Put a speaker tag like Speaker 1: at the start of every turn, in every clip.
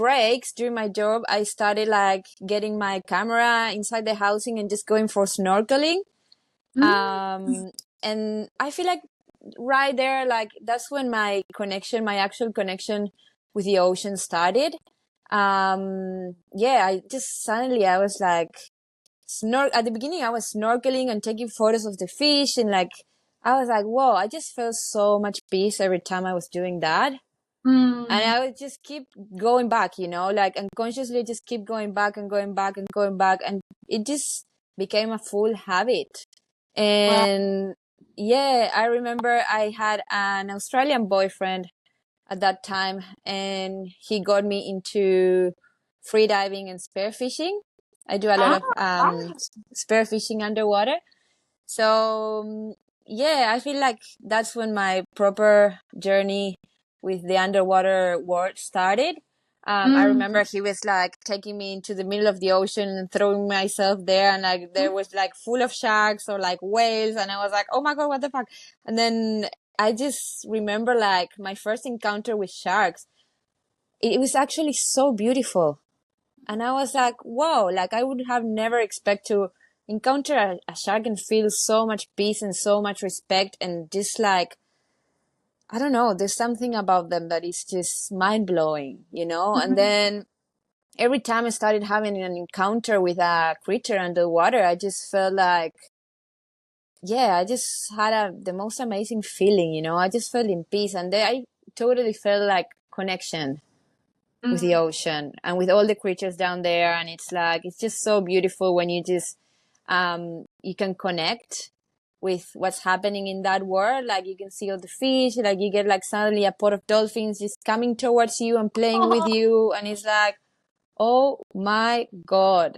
Speaker 1: breaks during my job, I started like getting my camera inside the housing and just going for snorkeling. And I feel like right there, like that's when my actual connection with the ocean started. I just suddenly I was like at the beginning I was snorkeling and taking photos of the fish, and like I was like, whoa, I just felt so much peace every time I was doing that. And I would just keep going back, like unconsciously just keep going back and going back and going back. And it just became a full habit. And I remember I had an Australian boyfriend at that time, and he got me into free diving and spearfishing. I do a lot of spearfishing underwater. So I feel like that's when my proper journey with the underwater world started. I remember he was like taking me into the middle of the ocean and throwing myself there, and like there was like full of sharks or like whales, and I was like, oh my god, what the fuck. And then I just remember like my first encounter with sharks. It was actually so beautiful, and I was like, whoa, like I would have never expected to encounter a shark and feel so much peace and so much respect, and just like, I don't know, there's something about them that is just mind-blowing, And then every time I started having an encounter with a creature underwater, I just felt like, I just had the most amazing feeling, I just felt in peace, and then I totally felt like connection with the ocean and with all the creatures down there. And it's like, it's just so beautiful when you just, you can connect with what's happening in that world. Like you can see all the fish, like you get like suddenly a pot of dolphins just coming towards you and playing with you. And it's like, oh my God.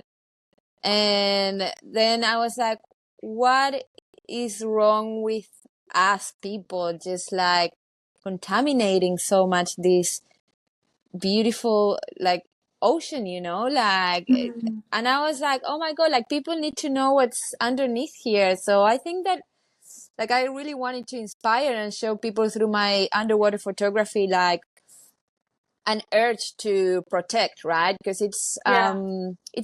Speaker 1: And then I was like, what is wrong with us people just like contaminating so much this beautiful like ocean, like and I was like, oh my god, like people need to know what's underneath here. So I think that like I really wanted to inspire and show people through my underwater photography like an urge to protect, right? Because it's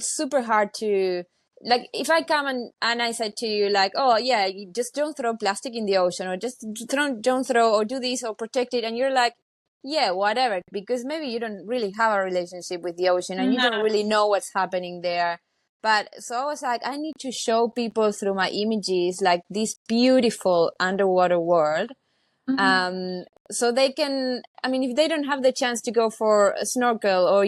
Speaker 1: super hard to, like, if I come and I said to you like, oh yeah, you just don't throw plastic in the ocean, or just don't throw, or do this, or protect it, and you're like, yeah, whatever, because maybe you don't really have a relationship with the ocean and you don't really know what's happening there. But so I was like, I need to show people through my images like this beautiful underwater world. So they can, I mean, if they don't have the chance to go for a snorkel or